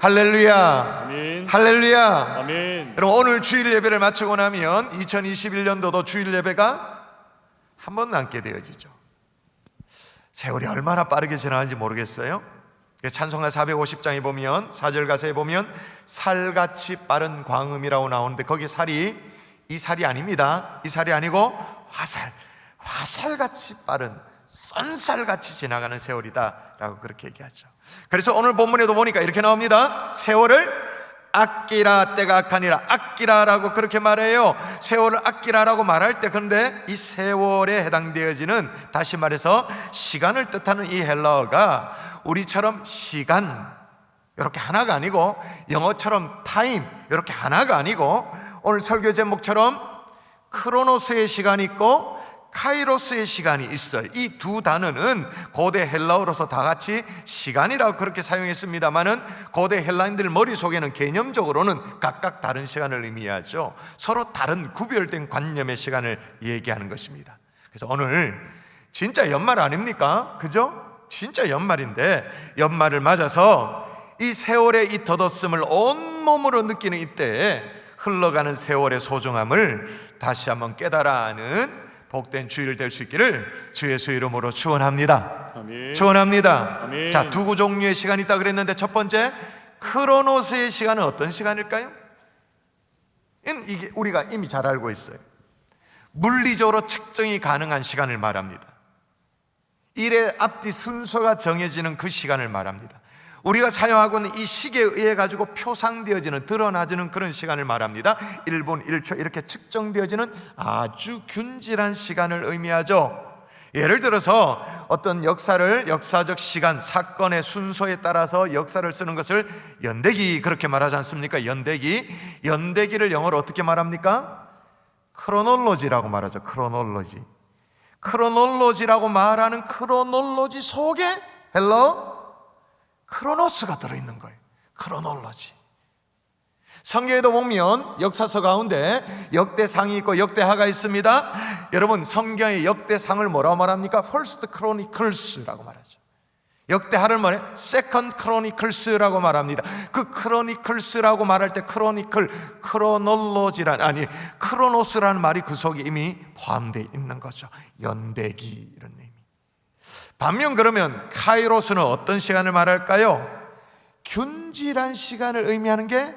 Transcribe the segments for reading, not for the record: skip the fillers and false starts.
할렐루야. 아멘. 할렐루야. 아멘. 여러분, 오늘 주일 예배를 마치고 나면 2021년도도 주일 예배가 한 번 남게 되어지죠. 세월이 얼마나 빠르게 지나가는지 모르겠어요. 찬송가 450장에 보면 4절 가사에 보면 살같이 빠른 광음이라고 나오는데 거기 살이 이 살이 아닙니다. 이 살이 아니고 화살같이 빠른 쏜살같이 지나가는 세월이다 라고 그렇게 얘기하죠. 그래서 오늘 본문에도 보니까 이렇게 나옵니다. 세월을 아끼라, 때가 악하니라. 아끼라라고 그렇게 말해요. 세월을 아끼라라고 말할 때, 그런데 이 세월에 해당되어지는, 다시 말해서 시간을 뜻하는 이 헬라어가 우리처럼 시간 이렇게 하나가 아니고, 영어처럼 타임 이렇게 하나가 아니고, 오늘 설교 제목처럼 크로노스의 시간이 있고 카이로스의 시간이 있어요. 이 두 단어는 고대 헬라어로서 다 같이 시간이라고 그렇게 사용했습니다만은 고대 헬라인들 머릿속에는 개념적으로는 각각 다른 시간을 의미하죠. 서로 다른 구별된 관념의 시간을 얘기하는 것입니다. 그래서 오늘 진짜 연말 아닙니까? 그죠? 진짜 연말인데, 연말을 맞아서 이 세월의 이 덧없음을 온몸으로 느끼는 이때에 흘러가는 세월의 소중함을 다시 한번 깨달아 하는 복된 주일 될 수 있기를 주 예수 이름으로 축원합니다. 아멘. 축원합니다. 아멘. 자, 두 종류의 시간이 있다 그랬는데, 첫 번째 크로노스의 시간은 어떤 시간일까요? 이게 우리가 이미 잘 알고 있어요. 물리적으로 측정이 가능한 시간을 말합니다. 일의 앞뒤 순서가 정해지는 그 시간을 말합니다. 우리가 사용하고 있는 이 시계에 의해 가지고 표상되어지는, 드러나지는 그런 시간을 말합니다. 1분 1초 이렇게 측정되어지는 아주 균질한 시간을 의미하죠. 예를 들어서 어떤 역사적 시간, 사건의 순서에 따라서 역사를 쓰는 것을 연대기 그렇게 말하지 않습니까? 연대기를 영어로 어떻게 말합니까? 크로놀로지라고 말하죠. 크로놀로지라고 말하는 크로놀로지 속에 크로노스가 들어있는 거예요. 크로놀로지. 성경에도 보면 역사서 가운데 역대상이 있고 역대하가 있습니다. 여러분, 성경의 역대상을 뭐라고 말합니까? First Chronicles라고 말하죠. 역대하를 뭐래? Second Chronicles라고 말합니다. 그 Chronicles라고 말할 때 크로노스라는 말이 그 속에 이미 포함되어 있는 거죠. 연대기 이런 의미. 반면 그러면 카이로스는 어떤 시간을 말할까요? 균질한 시간을 의미하는 게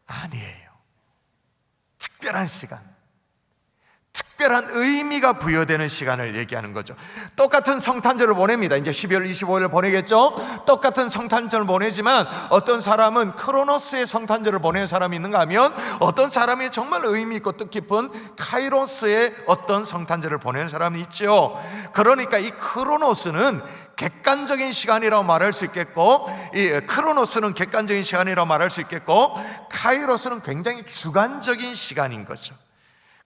아니에요. 특별한 시간, 특별한 의미가 부여되는 시간을 얘기하는 거죠. 똑같은 성탄절을 보냅니다. 이제 12월 25일을 보내겠죠. 똑같은 성탄절을 보내지만 어떤 사람은 크로노스의 성탄절을 보내는 사람이 있는가 하면 어떤 사람이 정말 의미 있고 뜻깊은 카이로스의 어떤 성탄절을 보내는 사람이 있죠. 그러니까 이 크로노스는 객관적인 시간이라고 말할 수 있겠고, 이 크로노스는 객관적인 시간이라고 말할 수 있겠고, 카이로스는 굉장히 주관적인 시간인 거죠.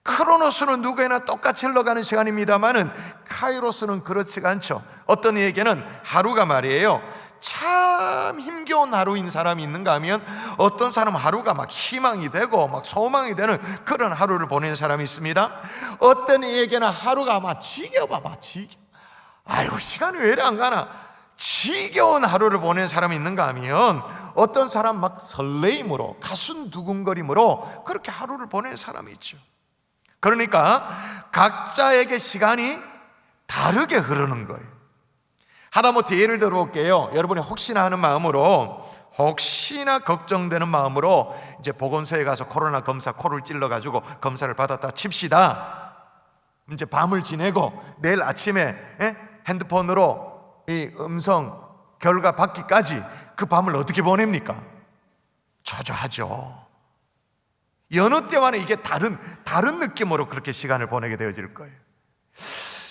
크로노스는 누구에나 똑같이 흘러가는 시간입니다만은 카이로스는 그렇지가 않죠. 어떤 이에게는 하루가 말이에요, 참 힘겨운 하루인 사람이 있는가 하면 어떤 사람은 하루가 막 희망이 되고 막 소망이 되는 그런 하루를 보내는 사람이 있습니다. 어떤 이에게는 하루가 막 지겨워. 아이고, 시간이 왜 이래 안 가나, 지겨운 하루를 보내는 사람이 있는가 하면 어떤 사람 막 설레임으로, 가슴 두근거림으로 그렇게 하루를 보내는 사람이 있죠. 그러니까 각자에게 시간이 다르게 흐르는 거예요. 하다못해 예를 들어 볼게요. 여러분이 혹시나 하는 마음으로, 혹시나 걱정되는 마음으로 이제 보건소에 가서 코로나 검사 코를 찔러가지고 검사를 받았다 칩시다. 이제 밤을 지내고 내일 아침에 핸드폰으로 이 음성 결과 받기까지 그 밤을 어떻게 보냅니까? 초조하죠. 여느 때와는 이게 다른 느낌으로 그렇게 시간을 보내게 되어질 거예요.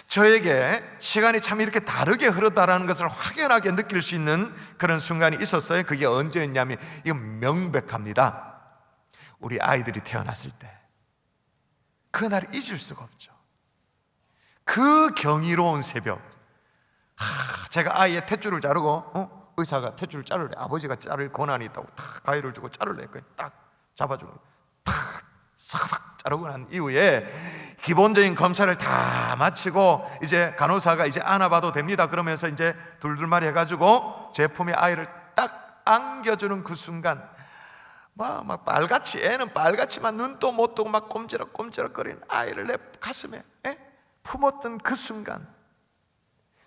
저에게 시간이 참 이렇게 다르게 흐르다라는 것을 확연하게 느낄 수 있는 그런 순간이 있었어요. 그게 언제였냐면, 이건 명백합니다. 우리 아이들이 태어났을 때, 그날을 잊을 수가 없죠. 그 경이로운 새벽, 제가 아이의 탯줄을 자르고 의사가 탯줄을 자르래. 아버지가 자를 권한이 있다고 탁 가위를 주고 자르래. 딱 잡아주는 거예요. 탁 사각삭 자르고 난 이후에 기본적인 검사를 다 마치고 이제 간호사가 이제 안아봐도 됩니다 그러면서 이제 둘둘마리 해가지고 제 품에 아이를 딱 안겨주는 그 순간, 막 빨갛지, 애는 빨갛지만 눈도 못 뜨고 막 꼼지락꼼지락거리는 아이를 내 가슴에 품었던 그 순간,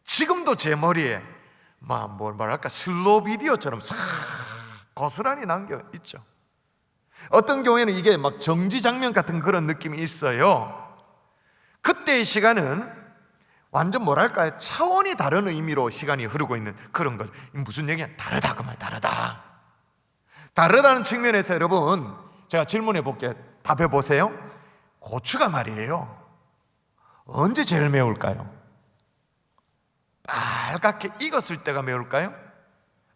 지금도 제 머리에 뭐랄까 슬로우 비디오처럼 싹 고스란히 남겨 있죠. 어떤 경우에는 이게 막 정지 장면 같은 그런 느낌이 있어요. 그때의 시간은 완전 뭐랄까요, 차원이 다른 의미로 시간이 흐르고 있는 그런 것. 무슨 얘기야? 다르다, 그 말. 다르다는 측면에서 여러분, 제가 질문해 볼게요. 답해 보세요. 고추가 말이에요, 언제 제일 매울까요? 빨갛게 익었을 때가 매울까요?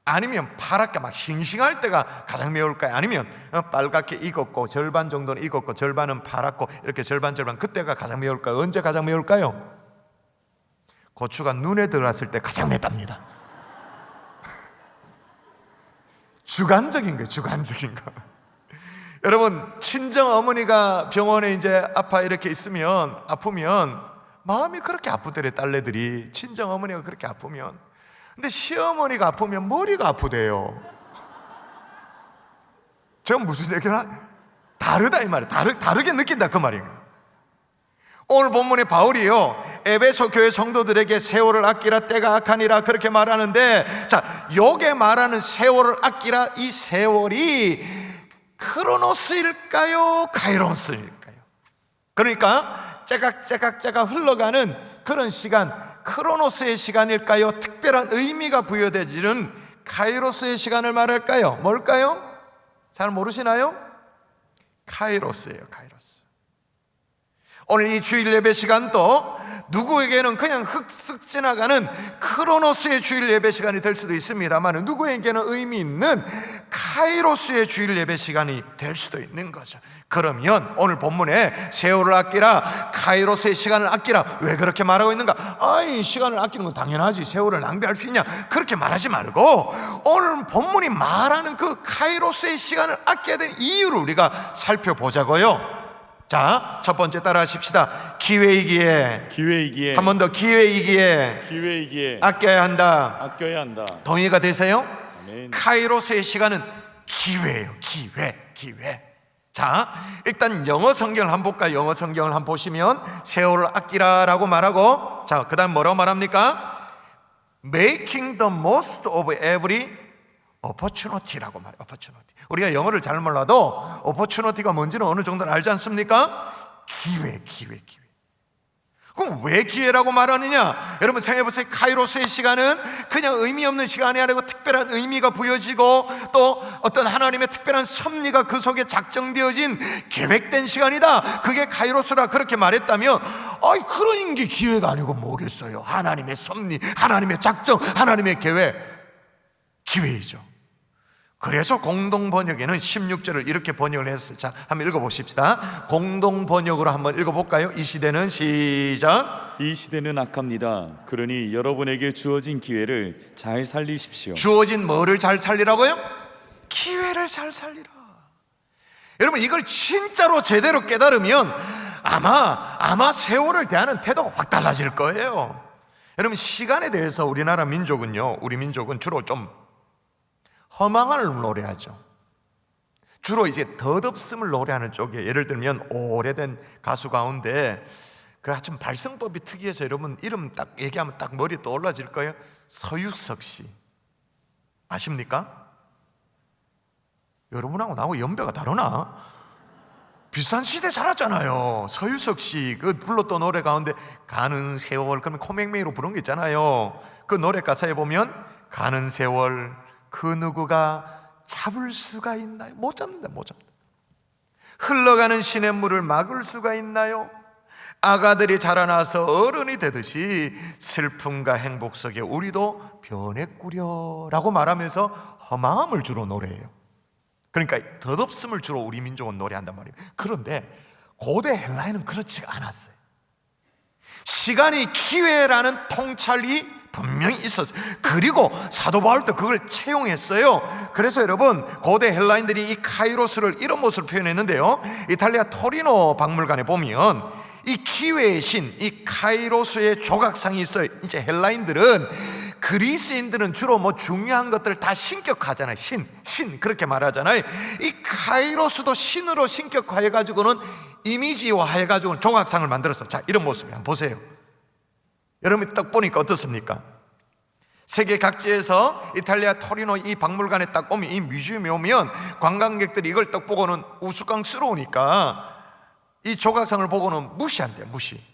아니면 파랗게 막 싱싱할 때가 가장 매울까요? 아니면 빨갛게 익었고 절반 정도는 익었고 절반은 파랗고 이렇게 절반 그때가 가장 매울까요? 언제 가장 매울까요? 고추가 눈에 들어갔을 때 가장 맵답니다. 주관적인 거예요, 주관적인 거. 여러분, 친정 어머니가 병원에 이제 이렇게 있으면, 아프면 마음이 그렇게 아프더래, 딸내들이. 친정 어머니가 그렇게 아프면. 근데 시어머니가 아프면 머리가 아프대요. 제가 무슨 얘기를 다르다 이 말이에요. 다르게 느낀다 그 말이에요. 오늘 본문의 바울이요, 에베소 교회 성도들에게 세월을 아끼라, 때가 악하니라 그렇게 말하는데, 자, 요게 말하는 세월을 아끼라, 이 세월이 크로노스일까요, 카이로스일까요? 그러니까 째깍 흘러가는 그런 시간, 크로노스의 시간일까요? 특별한 의미가 부여되지는 카이로스의 시간을 말할까요? 뭘까요? 잘 모르시나요? 카이로스예요, 카이로스. 오늘 이 주일 예배 시간도 누구에게는 그냥 흑쓱 지나가는 크로노스의 주일 예배 시간이 될 수도 있습니다만, 누구에게는 의미 있는 카이로스의 주일 예배 시간이 될 수도 있는 거죠. 그러면 오늘 본문에 세월을 아끼라, 카이로스의 시간을 아끼라, 왜 그렇게 말하고 있는가? 시간을 아끼는 건 당연하지, 세월을 낭비할 수 있냐, 그렇게 말하지 말고 오늘 본문이 말하는 그 카이로스의 시간을 아껴야 되는 이유를 우리가 살펴보자고요. 자, 첫 번째 따라 하십시다. 기회이기에. 한 번 더, 기회이기에 아껴야 한다. 동의가 되세요? 아멘. 카이로스의 시간은 기회예요. 기회. 자, 일단 영어 성경을 한번 볼까요? 영어 성경을 한번 보시면 세월을 아끼라라고 말하고, 자, 그 다음 뭐라고 말합니까? Making the most of every opportunity라고 말해요. opportunity. 우리가 영어를 잘 몰라도 opportunity가 뭔지는 어느 정도는 알지 않습니까? 기회. 그럼 왜 기회라고 말하느냐? 여러분 생각해보세요. 카이로스의 시간은 그냥 의미 없는 시간이 아니고 특별한 의미가 부여지고, 또 어떤 하나님의 특별한 섭리가 그 속에 작정되어진 계획된 시간이다. 그게 카이로스라 그렇게 말했다면, 그런 게 기회가 아니고 뭐겠어요? 하나님의 섭리, 하나님의 작정, 하나님의 계획, 기회이죠. 그래서 공동번역에는 16절을 이렇게 번역을 했어요. 자, 한번 읽어보십시다. 공동번역으로 한번 읽어볼까요? 이 시대는, 시작. 이 시대는 악합니다. 그러니 여러분에게 주어진 기회를 잘 살리십시오. 주어진 뭐를 잘 살리라고요? 기회를 잘 살리라. 여러분, 이걸 진짜로 제대로 깨달으면 아마 세월을 대하는 태도가 확 달라질 거예요. 여러분, 시간에 대해서 우리 민족은 주로 좀 허망을 노래하죠. 주로 이제 덧없음을 노래하는 쪽에, 예를 들면 오래된 가수 가운데 좀 발성법이 특이해서 여러분 이름 딱 얘기하면 딱 머리에 떠올라질 거예요. 서유석 씨 아십니까? 여러분하고 나하고 연배가 다르나? 비슷한 시대 살았잖아요. 서유석 씨 그 불렀던 노래 가운데 가는 세월, 그러면 코맹맹이로 부른 게 있잖아요. 그 노래 가사에 보면 가는 세월 그 누구가 잡을 수가 있나요? 못 잡는다. 흘러가는 시냇물을 막을 수가 있나요? 아가들이 자라나서 어른이 되듯이 슬픔과 행복 속에 우리도 변했구려 라고 말하면서 허망함을 주로 노래해요. 그러니까 덧없음을 주로 우리 민족은 노래한단 말이에요. 그런데 고대 헬라에는 그렇지가 않았어요. 시간이 기회라는 통찰이 분명히 있었어요. 그리고 사도 바울도 그걸 채용했어요. 그래서 여러분, 고대 헬라인들이 이 카이로스를 이런 모습으로 표현했는데요, 이탈리아 토리노 박물관에 보면 이 기회의 신, 이 카이로스의 조각상이 있어요. 이제 헬라인들은 그리스인들은 주로 뭐 중요한 것들을 다 신격화하잖아요. 신 그렇게 말하잖아요. 이 카이로스도 신으로 신격화해가지고는 이미지화해가지고는 조각상을 만들었어. 자, 이런 모습이 한번 보세요. 여러분이 딱 보니까 어떻습니까? 세계 각지에서 이탈리아 토리노 이 박물관에 딱 오면, 이 뮤지엄에 오면 관광객들이 이걸 딱 보고는 우스꽝스러우니까 이 조각상을 보고는 무시한대요. 무시.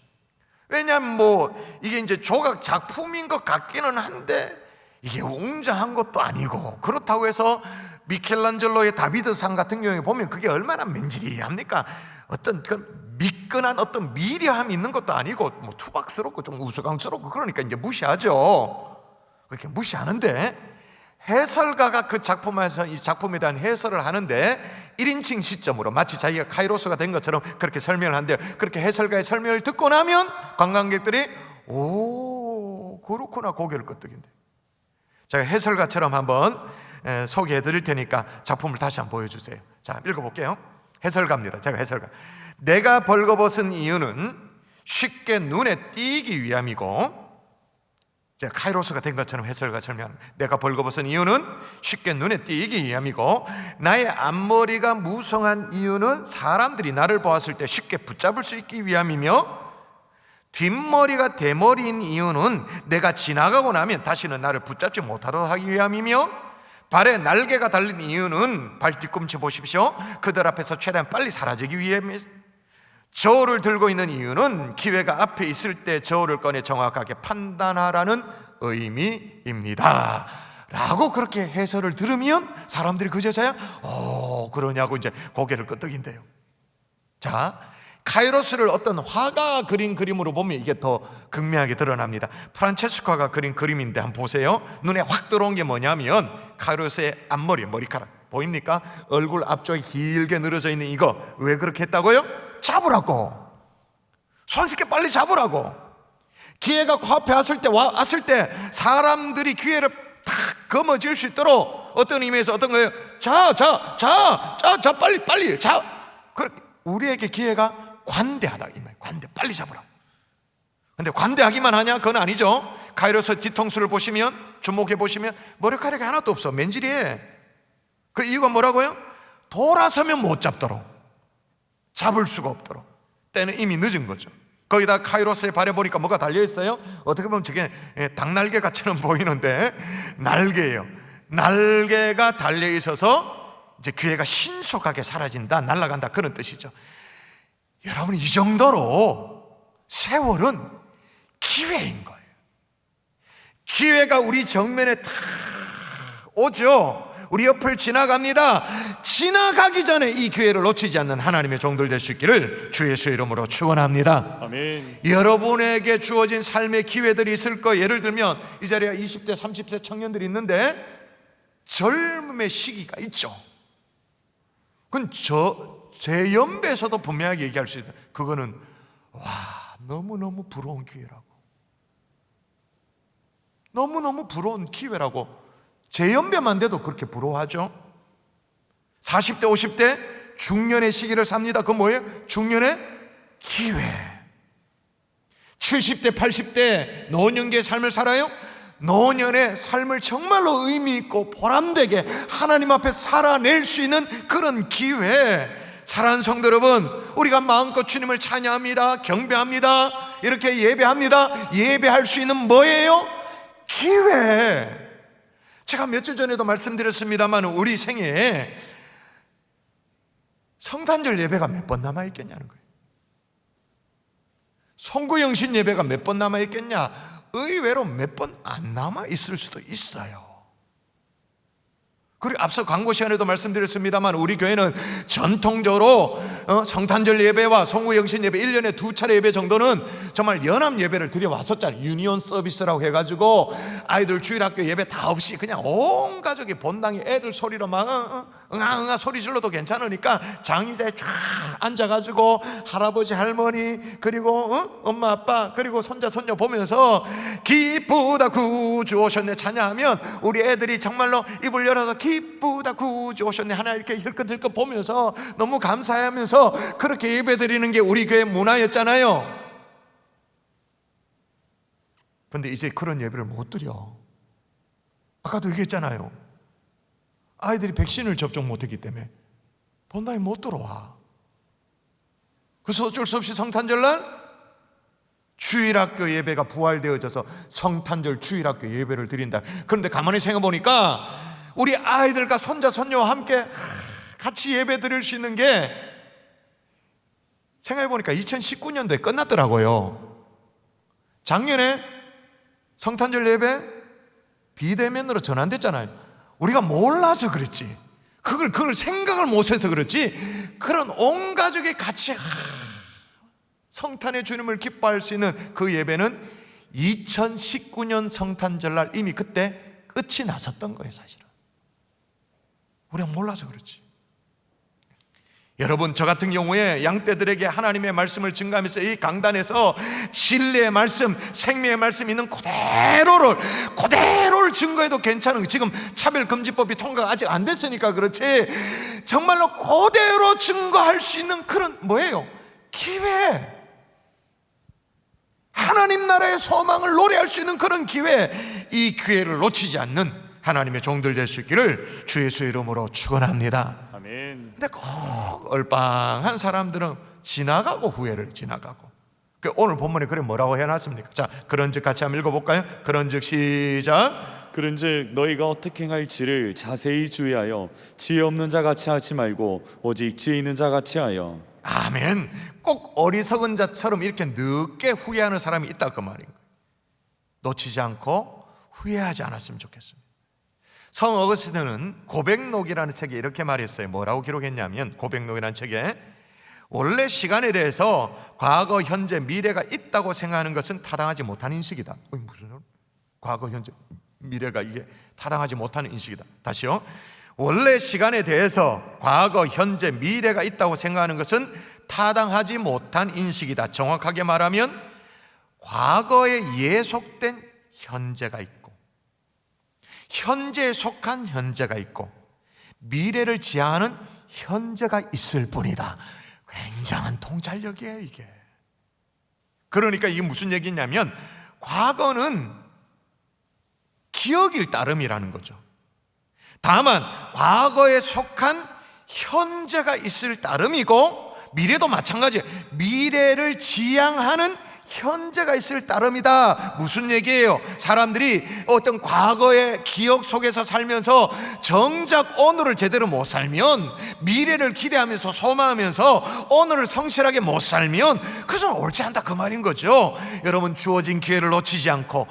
왜냐하면 뭐 이게 이제 조각 작품인 것 같기는 한데 이게 웅장한 것도 아니고, 그렇다고 해서 미켈란젤로의 다비드상 같은 경우에 보면 그게 얼마나 맨지리합니까? 어떤 그 미끈한 어떤 미려함이 있는 것도 아니고 뭐 투박스럽고 좀 우스꽝스럽고, 그러니까 이제 무시하죠. 그렇게 무시하는데, 해설가가 그 작품에서 이 작품에 대한 해설을 하는데 1인칭 시점으로 마치 자기가 카이로스가 된 것처럼 그렇게 설명을 한대요. 그렇게 해설가의 설명을 듣고 나면 관광객들이 오, 그렇구나, 고개를 끄덕인대. 제가 해설가처럼 한번 소개해 드릴 테니까 작품을 다시 한번 보여주세요. 자, 읽어볼게요. 해설가입니다. 제가 해설가. 내가 벌거벗은 이유는 쉽게 눈에 띄기 위함이고, 제가 카이로스가 된 것처럼 해설가 설명합니다. 내가 벌거벗은 이유는 쉽게 눈에 띄기 위함이고, 나의 앞머리가 무성한 이유는 사람들이 나를 보았을 때 쉽게 붙잡을 수 있기 위함이며, 뒷머리가 대머리인 이유는 내가 지나가고 나면 다시는 나를 붙잡지 못하도록 하기 위함이며, 발에 날개가 달린 이유는 발 뒤꿈치 보십시오. 그들 앞에서 최대한 빨리 사라지기 위함입니다. 저울을 들고 있는 이유는 기회가 앞에 있을 때 저울을 꺼내 정확하게 판단하라는 의미입니다 라고 그렇게 해설을 들으면 사람들이 그제서야 그러냐고 이제 고개를 끄덕인대요. 자, 카이로스를 어떤 화가가 그린 그림으로 보면 이게 더 극명하게 드러납니다. 프란체스코가 그린 그림인데 한번 보세요. 눈에 확 들어온 게 뭐냐면 카이로스의 앞머리, 머리카락 보입니까? 얼굴 앞쪽이 길게 늘어져 있는 이거 왜 그렇게 했다고요? 잡으라고, 손쉽게 빨리 잡으라고. 기회가 코앞에 왔을 때 사람들이 기회를 탁 거머쥘 수 있도록 어떤 의미에서 어떤 거예요? 자, 빨리 자. 우리에게 기회가 관대하다 이 말. 관대, 빨리 잡으라. 근데 관대하기만 하냐? 그건 아니죠. 카이로스 뒤통수를 보시면, 주목해 보시면 머리카락이 하나도 없어. 맨질이해. 그 이유가 뭐라고요? 돌아서면 못 잡도록, 잡을 수가 없도록. 때는 이미 늦은 거죠. 거기다 카이로스의 발에 보니까 뭐가 달려있어요? 어떻게 보면 저게 닭날개같처럼 보이는데 날개예요. 날개가 달려있어서 이제 기회가 신속하게 사라진다, 날아간다, 그런 뜻이죠. 여러분, 이 정도로 세월은 기회인 거예요. 기회가 우리 정면에 탁 오죠. 우리 옆을 지나갑니다. 지나가기 전에 이 기회를 놓치지 않는 하나님의 종들 될 수 있기를 주 예수의 이름으로 축원합니다. 아멘. 여러분에게 주어진 삶의 기회들이 있을 거예요. 예를 들면 이 자리에 20대 30대 청년들이 있는데 젊음의 시기가 있죠. 그건 제 연배에서도 분명하게 얘기할 수 있다. 그거는 너무너무 부러운 기회라고, 너무너무 부러운 기회라고 제 연배만 돼도 그렇게 부러워하죠. 40대 50대 중년의 시기를 삽니다. 그건 뭐예요? 중년의 기회. 70대 80대 노년기의 삶을 살아요. 노년의 삶을 정말로 의미 있고 보람되게 하나님 앞에 살아낼 수 있는 그런 기회. 사랑하는 성도 여러분, 우리가 마음껏 주님을 찬양합니다, 경배합니다, 이렇게 예배합니다. 예배할 수 있는 뭐예요? 기회. 제가 며칠 전에도 말씀드렸습니다만 우리 생애에 성탄절 예배가 몇 번 남아있겠냐는 거예요. 송구영신 예배가 몇 번 남아있겠냐? 의외로 몇 번 안 남아있을 수도 있어요. 그리고 앞서 광고 시간에도 말씀드렸습니다만 우리 교회는 전통적으로 성탄절 예배와 송구영신 예배 1년에 2차례 예배 정도는 정말 연합 예배를 드려왔었잖아요. 유니온 서비스라고 해가지고 아이들 주일학교 예배 다 없이 그냥 온 가족이 본당에 애들 소리로 막 응아 소리 질러도 괜찮으니까 장의자에 쫙 앉아가지고 할아버지 할머니 그리고 엄마 아빠 그리고 손자 손녀 보면서 기쁘다 구주 오셨네 찬양하면 우리 애들이 정말로 입을 열어서 기쁘다 구주 오셨네 하나 이렇게 힐끗힐끗 보면서 너무 감사해하면서 그렇게 예배드리는 게 우리 교회 문화였잖아요. 근데 이제 그런 예배를 못 드려. 아까도 얘기했잖아요. 아이들이 백신을 접종 못했기 때문에 본당에 못 들어와. 그래서 어쩔 수 없이 성탄절날 주일학교 예배가 부활되어져서 성탄절 주일학교 예배를 드린다. 그런데 가만히 생각해 보니까 우리 아이들과 손자 손녀와 함께 같이 예배 드릴 수 있는 게 생각해 보니까 2019년도에 끝났더라고요. 작년에 성탄절 예배 비대면으로 전환됐잖아요. 우리가 몰라서 그랬지. 그걸 생각을 못해서 그렇지. 그런 온 가족이 같이 성탄의 주님을 기뻐할 수 있는 그 예배는 2019년 성탄절날 이미 그때 끝이 났었던 거예요, 사실은. 우리가 몰라서 그렇지. 여러분, 저 같은 경우에 양떼들에게 하나님의 말씀을 증거하면서 이 강단에서 진리의 말씀, 생명의 말씀이 있는 그대로를 증거해도 괜찮은, 지금 차별금지법이 통과가 아직 안 됐으니까 그렇지, 정말로 그대로 증거할 수 있는 그런 뭐예요? 기회. 하나님 나라의 소망을 노래할 수 있는 그런 기회, 이 기회를 놓치지 않는 하나님의 종들 될 수 있기를 주 예수의 이름으로 축원합니다. 아멘. 근데 꼭 얼빵한 사람들은 지나가고 후회를 지나가고. 오늘 본문에 그래 뭐라고 해놨습니까? 자, 그런즉 같이 한번 읽어볼까요? 그런즉 시작. 그런즉 너희가 어떻게 행할지를 자세히 주의하여 지혜 없는 자 같이 하지 말고 오직 지혜 있는 자 같이 하여. 아멘. 꼭 어리석은 자처럼 이렇게 늦게 후회하는 사람이 있다 그 말인 거예요. 놓치지 않고 후회하지 않았으면 좋겠습니다. 성 어거스틴은 고백록이라는 책에 이렇게 말했어요. 뭐라고 기록했냐면, 고백록이라는 책에 원래 시간에 대해서 과거, 현재, 미래가 있다고 생각하는 것은 타당하지 못한 인식이다. 무슨 소리? 과거, 현재, 미래가 이게 타당하지 못하는 인식이다. 다시요. 원래 시간에 대해서 과거, 현재, 미래가 있다고 생각하는 것은 타당하지 못한 인식이다. 정확하게 말하면 과거에 예속된 현재가 있고 현재에 속한 현재가 있고 미래를 지향하는 현재가 있을 뿐이다. 굉장한 통찰력이에요, 이게. 그러니까 이게 무슨 얘기냐면 과거는 기억일 따름이라는 거죠. 다만 과거에 속한 현재가 있을 따름이고 미래도 마찬가지예요. 미래를 지향하는 현재가 있을 따름이다. 무슨 얘기예요? 사람들이 어떤 과거의 기억 속에서 살면서 정작 오늘을 제대로 못 살면, 미래를 기대하면서 소망하면서 오늘을 성실하게 못 살면 그것은 옳지 않다 그 말인 거죠. 여러분, 주어진 기회를 놓치지 않고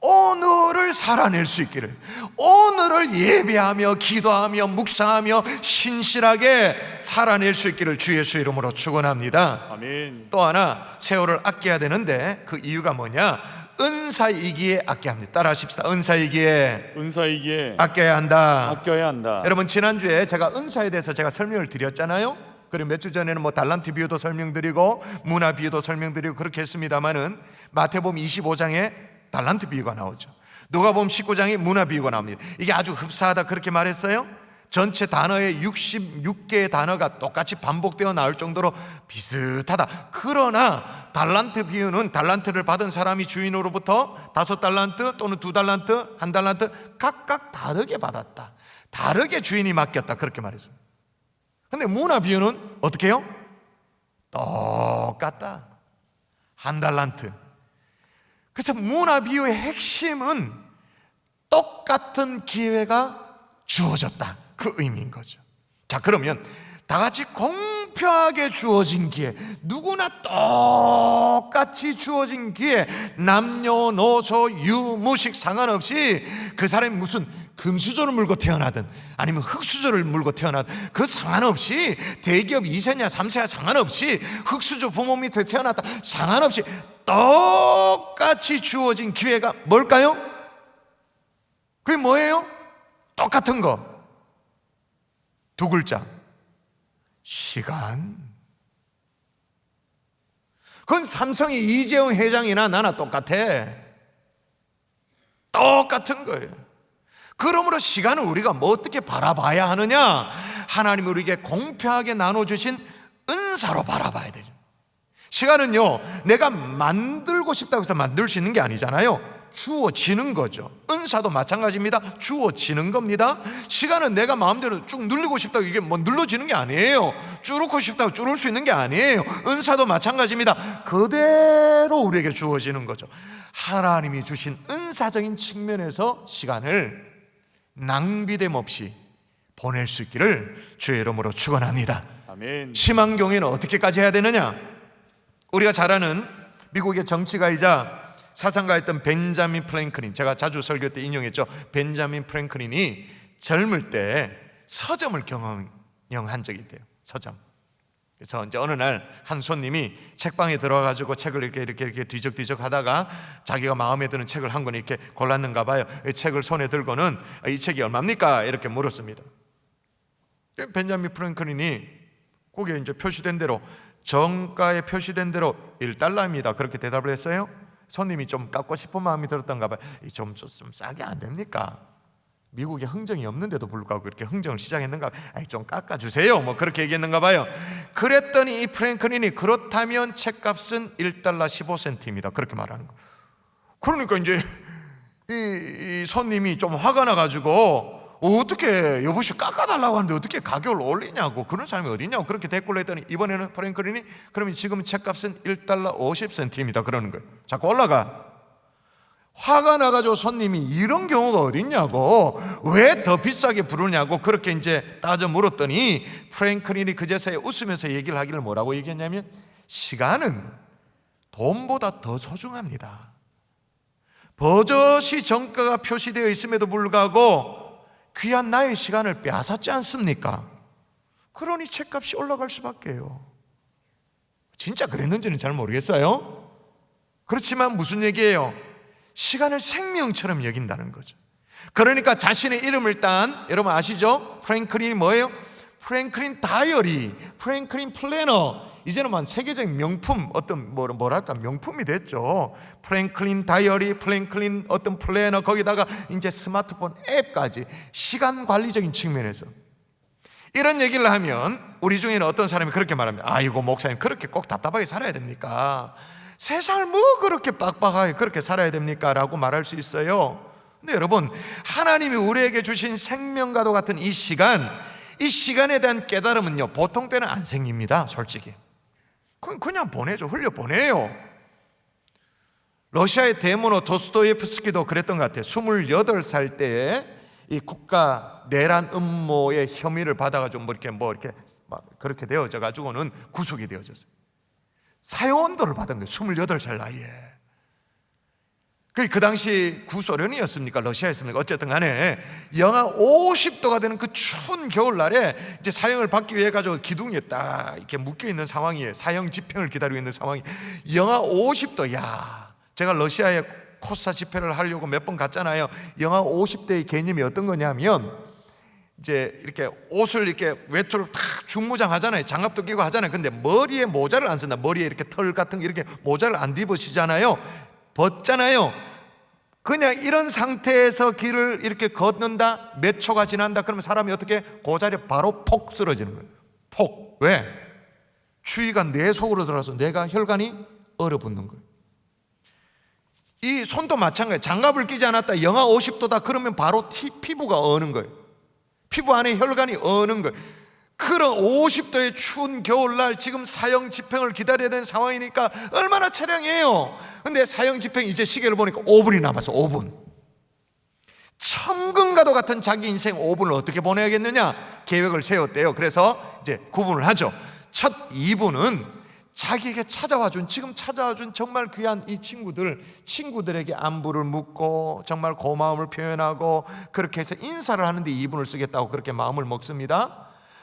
오늘을 살아낼 수 있기를, 오늘을 예배하며 기도하며 묵상하며 신실하게 살아낼 수 있기를 주 예수 이름으로 축원합니다. 아멘. 또 하나, 세월을 아껴야 되는데 그 이유가 뭐냐? 은사이기에 아껴야 합니다. 따라 하십시다. 은사이기에 아껴야 한다. 아껴야 한다. 여러분, 지난주에 제가 은사에 대해서 제가 설명을 드렸잖아요. 그리고 몇 주 전에는 뭐 달란트 비유도 설명드리고 문화 비유도 설명드리고 그렇게 했습니다만은 마태복음 25장에 달란트 비유가 나오죠. 누가복음 19장에 문화 비유가 나옵니다. 이게 아주 흡사하다 그렇게 말했어요. 전체 단어의 66개의 단어가 똑같이 반복되어 나올 정도로 비슷하다. 그러나 달란트 비유는 달란트를 받은 사람이 주인으로부터 5달란트 또는 2달란트, 1달란트 각각 다르게 받았다. 다르게 주인이 맡겼다 그렇게 말했습니다. 근데 문화 비유는 어떻게 해요? 똑같다. 1달란트. 그래서 문화 비유의 핵심은 똑같은 기회가 주어졌다 그 의미인 거죠. 자, 그러면 다 같이 공평하게 주어진 기회, 누구나 똑같이 주어진 기회, 남녀노소 유무식 상관없이 그 사람이 무슨 금수저를 물고 태어나든 아니면 흙수저를 물고 태어나든 그 상관없이, 대기업 2세냐 3세냐 상관없이, 흙수저 부모 밑에 태어났다 상관없이 똑같이 주어진 기회가 뭘까요? 그게 뭐예요? 똑같은 거. 2글자. 시간. 그건 삼성이 이재용 회장이나 나나 똑같아. 똑같은 거예요. 그러므로 시간을 우리가 뭐 어떻게 바라봐야 하느냐? 하나님이 우리에게 공평하게 나눠주신 은사로 바라봐야 되죠. 시간은요, 내가 만들고 싶다고 해서 만들 수 있는 게 아니잖아요. 주어지는 거죠. 은사도 마찬가지입니다. 주어지는 겁니다. 시간은 내가 마음대로 쭉 눌리고 싶다고 이게 뭐 눌러지는 게 아니에요. 줄고 싶다고 줄을 수 있는 게 아니에요. 은사도 마찬가지입니다. 그대로 우리에게 주어지는 거죠. 하나님이 주신 은사적인 측면에서 시간을 낭비됨 없이 보낼 수 있기를 주의 이름으로 축원합니다. 아멘. 심한 경우에는 어떻게까지 해야 되느냐? 우리가 잘 아는 미국의 정치가이자 사상가였던 벤자민 프랭클린, 제가 자주 설교 때 인용했죠. 벤자민 프랭클린이 젊을 때 서점을 경영한 적이 있대요. 서점. 그래서 이제 어느 날 한 손님이 책방에 들어가지고 책을 이렇게 뒤적뒤적 하다가 자기가 마음에 드는 책을 한 권 이렇게 골랐는가 봐요. 이 책을 손에 들고는 이 책이 얼마입니까? 이렇게 물었습니다. 벤자민 프랭클린이 거기에 이제 표시된 대로, 정가에 표시된 대로 $1입니다. 그렇게 대답을 했어요. 손님이 좀 깎고 싶은 마음이 들었던가 봐요. 좀 싸게 안 됩니까? 미국에 흥정이 없는데도 불구하고 이렇게 흥정을 시작했는가 봐요. 좀 깎아주세요. 뭐 그렇게 얘기했는가 봐요. 그랬더니 이 프랭클린이 그렇다면 책값은 $1.15입니다. 그렇게 말하는 거예요. 그러니까 이제 이 손님이 좀 화가 나가지고 어떻게 여보시 깎아달라고 하는데 어떻게 가격을 올리냐고, 그런 사람이 어디 있냐고 그렇게 대꾸를 했더니 이번에는 프랭클린이 그러면 지금 책값은 $1.50입니다. 그러는 거예요. 자꾸 올라가. 화가 나가지고 손님이 이런 경우가 어디 있냐고, 왜 더 비싸게 부르냐고 그렇게 이제 따져 물었더니 프랭클린이 그제서야 웃으면서 얘기를 하기를 뭐라고 얘기했냐면, 시간은 돈보다 더 소중합니다. 버젓이 정가가 표시되어 있음에도 불구하고 귀한 나의 시간을 빼앗았지 않습니까? 그러니 책값이 올라갈 수밖에요. 진짜 그랬는지는 잘 모르겠어요. 그렇지만 무슨 얘기예요? 시간을 생명처럼 여긴다는 거죠. 그러니까 자신의 이름을 딴, 여러분 아시죠? 프랭클린이 뭐예요? 프랭클린 다이어리, 프랭클린 플래너. 이제는 뭐 세계적인 명품, 어떤 뭐랄까 명품이 됐죠. 프랭클린 다이어리, 프랭클린 어떤 플래너, 거기다가 이제 스마트폰 앱까지, 시간 관리적인 측면에서 이런 얘기를 하면 우리 중에는 어떤 사람이 그렇게 말합니다. 아이고 목사님, 그렇게 꼭 답답하게 살아야 됩니까? 세상을 뭐 그렇게 빡빡하게 그렇게 살아야 됩니까? 라고 말할 수 있어요. 근데 여러분, 하나님이 우리에게 주신 생명과도 같은 이 시간에 대한 깨달음은요, 보통 때는 안 생깁니다. 솔직히 그냥 보내죠. 흘려 보내요. 러시아의 대문호 도스토옙스키도 그랬던 것 같아요. 28살 때에 이 국가 내란 음모의 혐의를 받아가지고 이렇게 그렇게 되어져 가지고는 구속이 되어졌어요. 사형언도를 받은 거예요. 28살 나이에. 그 당시 구소련이었습니까? 러시아였습니까? 어쨌든 간에 영하 50도가 되는 그 추운 겨울날에 이제 사형을 받기 위해 가지고 기둥에 딱 이렇게 묶여 있는 상황이에요. 사형 집행을 기다리고 있는 상황이 영하 50도. 야, 제가 러시아에 코사 집회를 하려고 몇 번 갔잖아요. 영하 50도의 개념이 어떤 거냐면, 이제 이렇게 옷을 이렇게 외투를 탁 중무장 하잖아요. 장갑도 끼고 하잖아요. 근데 머리에 모자를 안 쓴다. 머리에 이렇게 털 같은 거 이렇게 모자를 안 뒤부시잖아요. 벗잖아요. 그냥 이런 상태에서 길을 이렇게 걷는다. 몇 초가 지난다. 그러면 사람이 어떻게 그 자리에 바로 폭 쓰러지는 거예요. 폭. 왜? 추위가 뇌 속으로 들어가서 뇌가 혈관이 얼어붙는 거예요. 이 손도 마찬가지예요. 장갑을 끼지 않았다. 영하 50도다. 그러면 바로 피부가 어는 거예요. 피부 안에 혈관이 어는 거예요. 그런 50도의 추운 겨울날 지금 사형 집행을 기다려야 되는 상황이니까 얼마나 차량이에요. 근데 사형 집행 이제 시계를 보니까 5분이 남았어. 5분. 천금과도 같은 자기 인생 5분을 어떻게 보내야겠느냐 계획을 세웠대요. 그래서 이제 구분을 하죠. 첫 2분은 자기에게 지금 찾아와 준 정말 귀한 이 친구들에게 안부를 묻고 정말 고마움을 표현하고 그렇게 해서 인사를 하는데 2분을 쓰겠다고 그렇게 마음을 먹습니다.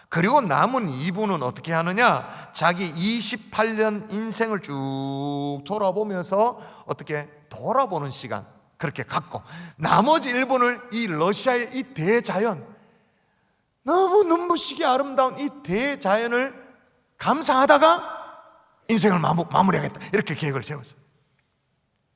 그리고 남은 2분은 어떻게 하느냐, 자기 28년 인생을 쭉 돌아보면서 어떻게 돌아보는 시간 그렇게 갖고, 나머지 1분을 이 러시아의 이 대자연, 너무 눈부시게 아름다운 이 대자연을 감상하다가 인생을 마무리하겠다 이렇게 계획을 세웠어요.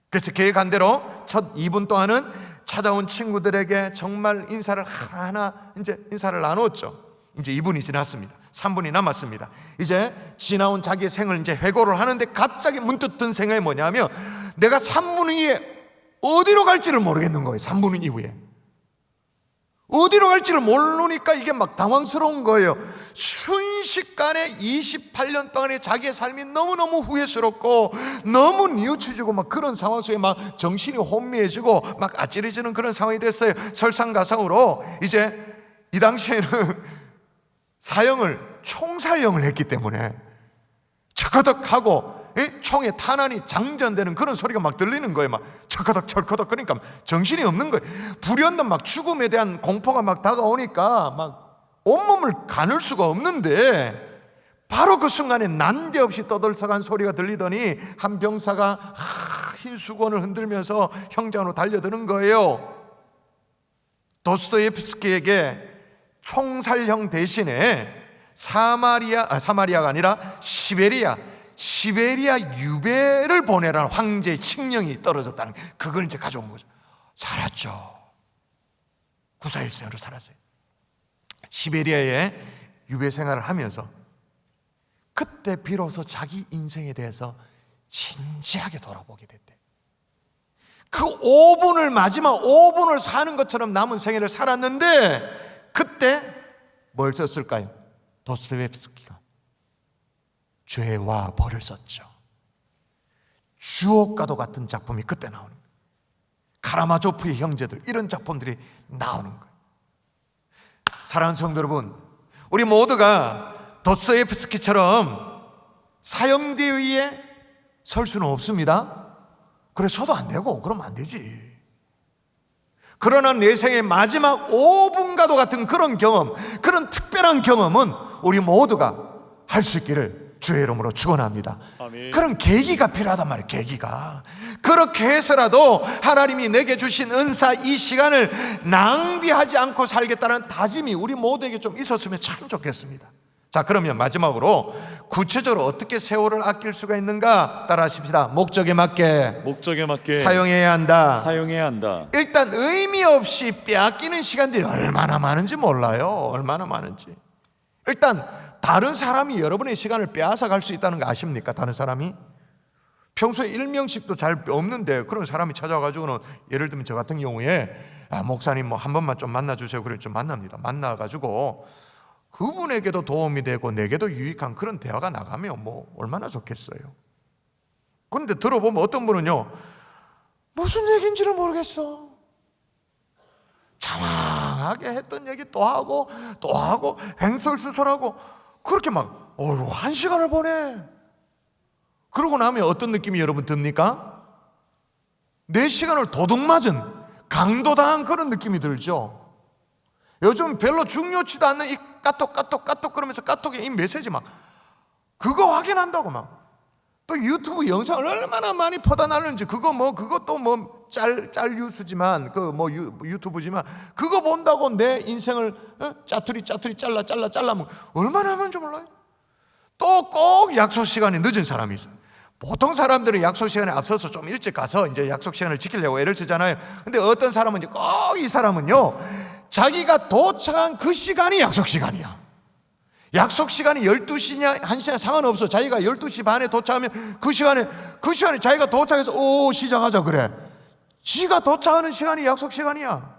그래서 계획한 대로 첫 2분 동안은 찾아온 친구들에게 정말 인사를 하나하나 이제 인사를 나눴죠. 이제 2분이 지났습니다. 3분이 남았습니다. 이제 지나온 자기의 생을 이제 회고를 하는데 갑자기 문득 든 생각이 뭐냐면, 내가 3분 후에 어디로 갈지를 모르겠는 거예요. 3분 이후에 어디로 갈지를 모르니까 이게 막 당황스러운 거예요. 순식간에 28년 동안의 자기의 삶이 너무너무 후회스럽고 너무 뉘우쳐지고 막 그런 상황 속에 막 정신이 혼미해지고 막 아찔해지는 그런 상황이 됐어요. 설상가상으로 이제 이 당시에는 총사형을 했기 때문에 척커덕하고 총에 탄환이 장전되는 그런 소리가 막 들리는 거예요. 막 철커덕 철커덕. 그러니까 정신이 없는 거예요. 불현듯 막 죽음에 대한 공포가 막 다가오니까 막 온몸을 가눌 수가 없는데, 바로 그 순간에 난데없이 떠들썩한 소리가 들리더니 한 병사가 흰 수건을 흔들면서 형장으로 달려드는 거예요. 도스토옙스키에게 총살형 대신에 사마리아가 아니라 시베리아 유배를 보내라는 황제의 칙령이 떨어졌다는, 그걸 이제 가져온 거죠. 살았죠. 구사일생으로 살았어요. 시베리아에 유배 생활을 하면서 그때 비로소 자기 인생에 대해서 진지하게 돌아보게 됐대. 그 5분을, 마지막 5분을 사는 것처럼 남은 생애를 살았는데, 그때 뭘 썼을까요? 도스토옙스키가 죄와 벌을 썼죠. 주옥과도 같은 작품이 그때 나오는 거예요. 카라마조프의 형제들, 이런 작품들이 나오는 거예요. 사랑하는 성도 여러분, 우리 모두가 도스토옙스키처럼 사형대 위에 설 수는 없습니다. 그래 서도 안 되고 그러면 안 되지. 그러나 내 생의 마지막 5분과도 같은 그런 경험, 그런 특별한 경험은 우리 모두가 할 수 있기를 주의 이름으로 축원합니다. 아멘. 그런 계기가 필요하단 말이에요. 계기가. 그렇게 해서라도 하나님이 내게 주신 은사, 이 시간을 낭비하지 않고 살겠다는 다짐이 우리 모두에게 좀 있었으면 참 좋겠습니다. 자, 그러면 마지막으로 구체적으로 어떻게 세월을 아낄 수가 있는가 따라하십시다. 목적에 맞게 사용해야 한다. 일단 의미 없이 빼앗기는 시간들이 얼마나 많은지 몰라요. 얼마나 많은지. 일단 다른 사람이 여러분의 시간을 빼앗아 갈 수 있다는 거 아십니까? 다른 사람이 평소에 일명식도 잘 없는데 그런 사람이 찾아와가지고는, 예를 들면 저 같은 경우에 목사님 뭐 한 번만 좀 만나주세요. 그래 좀 만납니다. 만나가지고 그분에게도 도움이 되고 내게도 유익한 그런 대화가 나가면 뭐 얼마나 좋겠어요. 그런데 들어보면 어떤 분은요, 무슨 얘기인지를 모르겠어. 장황하게 했던 얘기 또 하고 횡설수설하고 그렇게 막 1시간을 보내. 그러고 나면 어떤 느낌이 여러분 듭니까? 내 시간을 도둑맞은, 강도당한 그런 느낌이 들죠. 요즘 별로 중요치도 않는 이 까톡 그러면서 까톡에 이 메시지 막 그거 확인한다고 막, 또 유튜브 영상을 얼마나 많이 퍼다나는지, 그것도 뭐 짤 뉴스지만 그 뭐 유튜브지만 그거 본다고 내 인생을 짜투리 잘라 뭐 얼마나 하는지 몰라요. 또 꼭 약속 시간이 늦은 사람이 있어요. 보통 사람들은 약속 시간에 앞서서 좀 일찍 가서 이제 약속 시간을 지키려고 애를 쓰잖아요. 근데 어떤 사람은 꼭 이 사람은요, 자기가 도착한 그 시간이 약속 시간이야. 약속 시간이 12시냐 1시냐 상관없어. 자기가 12시 반에 도착하면 그 시간에 자기가 도착해서 시작하자 그래. 지가 도착하는 시간이 약속 시간이야.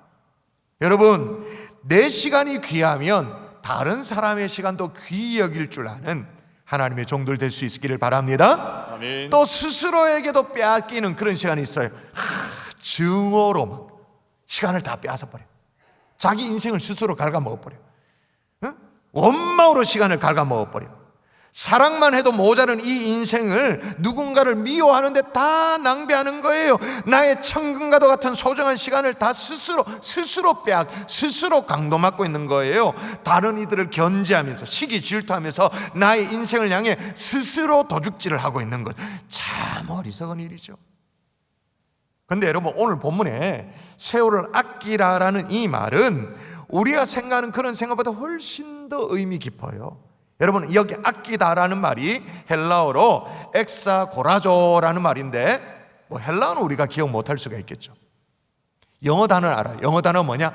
여러분, 내 시간이 귀하면 다른 사람의 시간도 귀히 여길 줄 아는 하나님의 종들 될 수 있기를 바랍니다. 아멘. 또 스스로에게도 빼앗기는 그런 시간이 있어요. 증오로 막 시간을 다 빼앗아버려. 자기 인생을 스스로 갉아먹어버려. 원망으로 시간을 갉아먹어버려. 사랑만 해도 모자른 이 인생을 누군가를 미워하는데 다 낭비하는 거예요. 나의 천금과도 같은 소중한 시간을 다 스스로 강도맞고 있는 거예요. 다른 이들을 견제하면서 시기 질투하면서 나의 인생을 향해 스스로 도둑질을 하고 있는 것, 참 어리석은 일이죠. 그런데 여러분, 오늘 본문에 세월을 아끼라라는 이 말은 우리가 생각하는 그런 생각보다 훨씬 더 의미 깊어요. 여러분, 여기 아끼다라는 말이 헬라어로 엑사고라조라는 말인데, 뭐 헬라어는 우리가 기억 못할 수가 있겠죠. 영어 단어는 알아요. 영어 단어 뭐냐?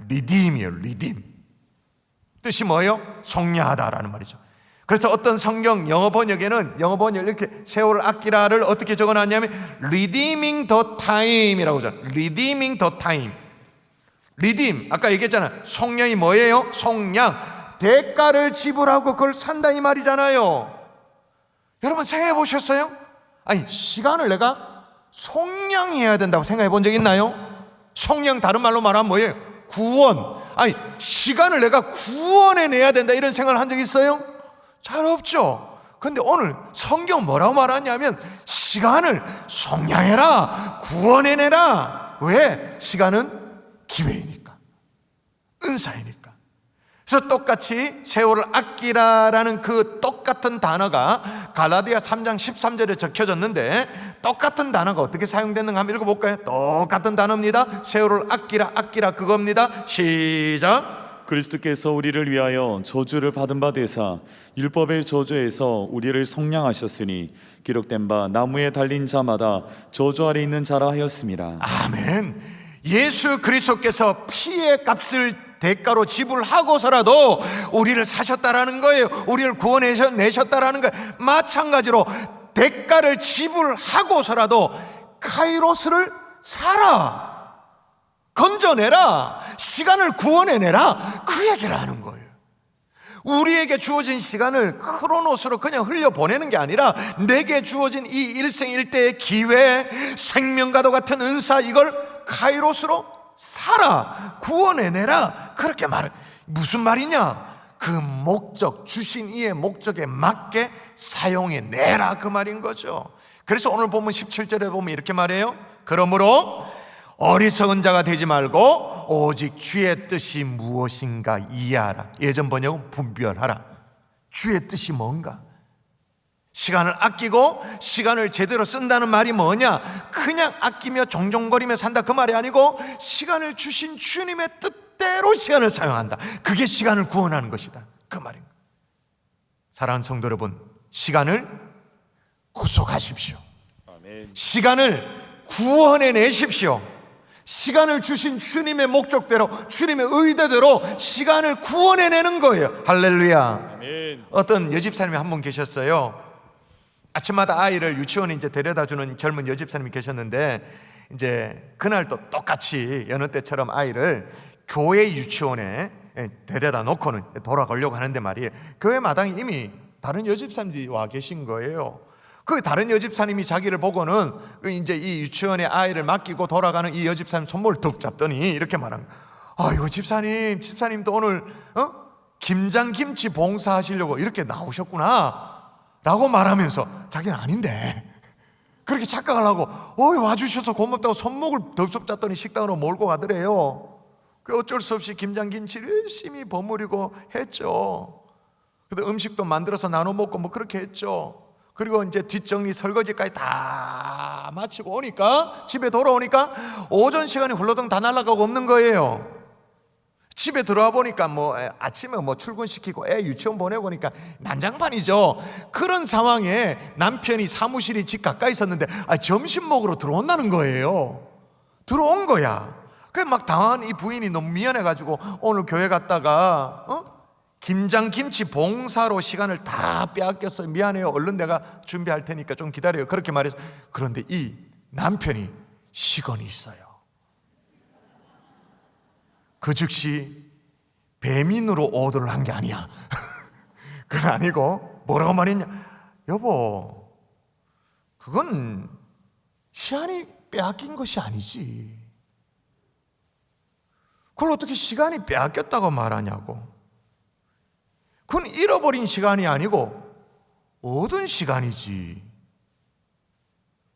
리딤이에요. 리딤. 뜻이 뭐예요? 속량하다라는 말이죠. 그래서 어떤 성경 영어 번역에는 이렇게 세월을 아끼라를 어떻게 적어놨냐면 redeeming the time이라고 적어요. redeeming the time. redeem, 아까 얘기했잖아요. 속량이 뭐예요? 속량, 대가를 지불하고 그걸 산다 이 말이잖아요. 여러분 생각해 보셨어요? 아니, 시간을 내가 속량해야 된다고 생각해 본 적 있나요? 속량 다른 말로 말하면 뭐예요? 구원. 아니, 시간을 내가 구원해 내야 된다 이런 생각을 한 적 있어요? 잘 없죠. 근데 오늘 성경 뭐라고 말하냐면 시간을 속량해라, 구원해내라. 왜? 시간은 기회이니까, 은사이니까. 그래서 똑같이 세월을 아끼라라는 그 똑같은 단어가 갈라디아 3장 13절에 적혀졌는데 똑같은 단어가 어떻게 사용됐는가 한번 읽어볼까요? 똑같은 단어입니다. 세월을 아끼라 그겁니다. 시작. 그리스도께서 우리를 위하여 저주를 받은 바 되사 율법의 저주에서 우리를 속량하셨으니 기록된 바 나무에 달린 자마다 저주 아래 있는 자라 하였습니다. 아멘. 예수 그리스도께서 피의 값을 대가로 지불하고서라도 우리를 사셨다라는 거예요. 우리를 구원해내셨다라는 거예요. 마찬가지로 대가를 지불하고서라도 카이로스를 살아, 건져내라, 시간을 구원해내라, 그 얘기를 하는 거예요. 우리에게 주어진 시간을 크로노스로 그냥 흘려보내는 게 아니라 내게 주어진 이 일생일대의 기회, 생명과도 같은 은사, 이걸 카이로스로 살아, 구원해내라, 그렇게 말해. 무슨 말이냐? 그 목적, 주신 이의 목적에 맞게 사용해내라, 그 말인 거죠. 그래서 오늘 보면 17절에 보면 이렇게 말해요. 그러므로 어리석은 자가 되지 말고 오직 주의 뜻이 무엇인가 이해하라. 예전 번역은 분별하라. 주의 뜻이 뭔가. 시간을 아끼고 시간을 제대로 쓴다는 말이 뭐냐? 그냥 아끼며 종종거리며 산다 그 말이 아니고 시간을 주신 주님의 뜻대로 시간을 사용한다. 그게 시간을 구원하는 것이다, 그 말입니다. 사랑하는 성도 여러분, 시간을 구속하십시오. 아멘. 시간을 구원해내십시오. 시간을 주신 주님의 목적대로, 주님의 의도대로 시간을 구원해내는 거예요. 할렐루야. 아멘. 어떤 여집사님이 한 분 계셨어요. 아침마다 아이를 유치원에 이제 데려다주는 젊은 여집사님이 계셨는데, 이제 그날도 똑같이 여느 때처럼 아이를 교회 유치원에 데려다 놓고는 돌아가려고 하는데 말이에요. 교회 마당에 이미 다른 여집사님들이 와 계신 거예요. 그 다른 여집사님이 자기를 보고는 이제 이 유치원에 아이를 맡기고 돌아가는 이 여집사님 손목을 툭 잡더니 이렇게 말한 거예요. 아이고 집사님도 오늘 김장김치 봉사하시려고 이렇게 나오셨구나 라고 말하면서 자기는 아닌데 그렇게 착각을 하고 와주셔서 고맙다고 손목을 덥석 잡더니 식당으로 몰고 가더래요. 그 어쩔 수 없이 김장김치를 열심히 버무리고 했죠. 근데 음식도 만들어서 나눠 먹고 뭐 그렇게 했죠. 그리고 이제 뒷정리 설거지까지 다 마치고 오니까, 집에 돌아오니까 오전 시간이 훌러덩 다 날아가고 없는 거예요. 집에 들어와 보니까 아침에 출근시키고 애 유치원 보내고 오니까 난장판이죠. 그런 상황에 남편이 사무실이 집 가까이 있었는데 점심 먹으러 들어온다는 거예요. 들어온 거야. 그래서 막 당한 이 부인이 너무 미안해가지고 오늘 교회 갔다가 김장김치 봉사로 시간을 다 빼앗겼어요. 미안해요. 얼른 내가 준비할 테니까 좀 기다려요. 그렇게 말해서. 그런데 이 남편이 시건이 있어요. 그 즉시 배민으로 오더를 한 게 아니야. 그건 아니고 뭐라고 말했냐? 여보, 그건 시간이 빼앗긴 것이 아니지. 그걸 어떻게 시간이 빼앗겼다고 말하냐고. 그건 잃어버린 시간이 아니고 얻은 시간이지.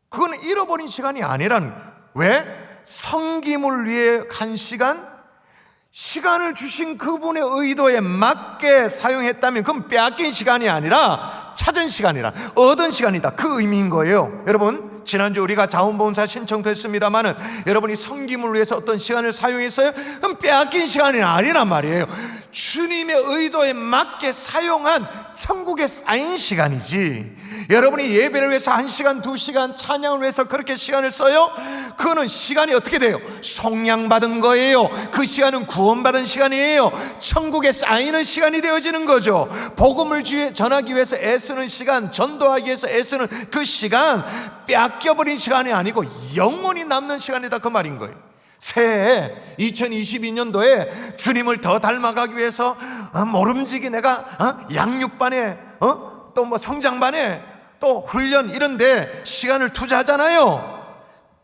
그건 잃어버린 시간이 아니란. 왜? 섬김을 위해 한 시간을 주신 그분의 의도에 맞게 사용했다면 그건 빼앗긴 시간이 아니라 찾은 시간이라, 얻은 시간이다, 그 의미인 거예요. 여러분, 지난주 우리가 자원봉사 신청도 했습니다마는 여러분이 섬김을 위해서 어떤 시간을 사용했어요? 그럼 빼앗긴 시간이 아니란 말이에요. 주님의 의도에 맞게 사용한 천국에 쌓인 시간이지. 여러분이 예배를 위해서 1시간, 2시간, 찬양을 위해서 그렇게 시간을 써요? 그거는 시간이 어떻게 돼요? 속량받은 거예요. 그 시간은 구원받은 시간이에요. 천국에 쌓이는 시간이 되어지는 거죠. 복음을 전하기 위해서 애쓰는 시간, 전도하기 위해서 애쓰는 그 시간, 뺏겨버린 시간이 아니고 영원히 남는 시간이다, 그 말인 거예요. 새해 2022년도에 주님을 더 닮아가기 위해서 모름지기 내가 양육반에 또 뭐 성장반에 또 훈련 이런데 시간을 투자하잖아요.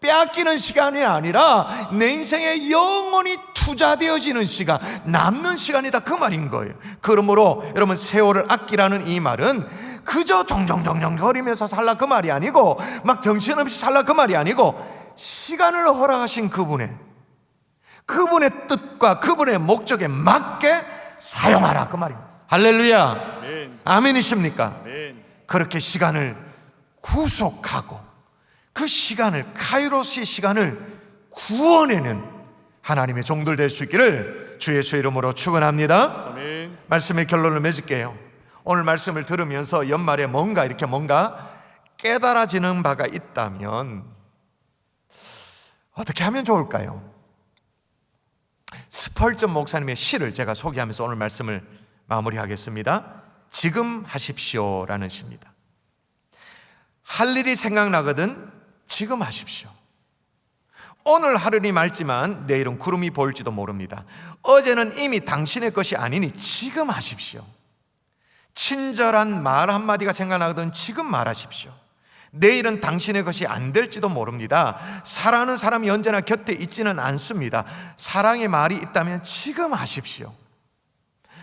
빼앗기는 시간이 아니라 내 인생에 영원히 투자되어지는 시간, 남는 시간이다, 그 말인 거예요. 그러므로 여러분, 세월을 아끼라는 이 말은 그저 정정정정 거리면서 살라 그 말이 아니고, 막 정신없이 살라 그 말이 아니고, 시간을 허락하신 그분의 뜻과 그분의 목적에 맞게 사용하라, 그 말입니다. 할렐루야. 아멘. 아멘이십니까? 아멘. 그렇게 시간을 구속하고 그 시간을, 카이로스의 시간을 구원해는 하나님의 종들 될 수 있기를 주 예수의 이름으로 축원합니다. 아멘. 말씀의 결론을 맺을게요. 오늘 말씀을 들으면서 연말에 뭔가 깨달아지는 바가 있다면 어떻게 하면 좋을까요? 스펄전 목사님의 시를 제가 소개하면서 오늘 말씀을 마무리하겠습니다. 지금 하십시오라는 시입니다. 할 일이 생각나거든 지금 하십시오. 오늘 하늘이 맑지만 내일은 구름이 보일지도 모릅니다. 어제는 이미 당신의 것이 아니니 지금 하십시오. 친절한 말 한마디가 생각나거든 지금 말하십시오. 내일은 당신의 것이 안 될지도 모릅니다. 사랑하는 사람이 언제나 곁에 있지는 않습니다. 사랑의 말이 있다면 지금 하십시오.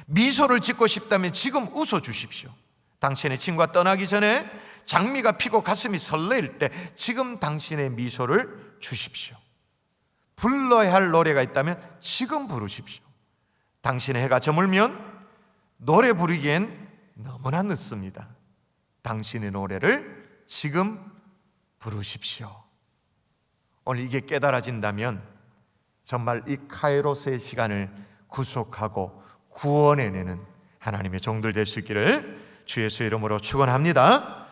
미소를 짓고 싶다면 지금 웃어주십시오. 당신의 친구가 떠나기 전에 장미가 피고 가슴이 설레일 때 지금 당신의 미소를 주십시오. 불러야 할 노래가 있다면 지금 부르십시오. 당신의 해가 저물면 노래 부르기엔 너무나 늦습니다. 당신의 노래를 지금 부르십시오. 오늘 이게 깨달아진다면 정말 이 카이로스의 시간을 구속하고 구원해내는 하나님의 종들 될 수 있기를 주 예수의 이름으로 축원합니다.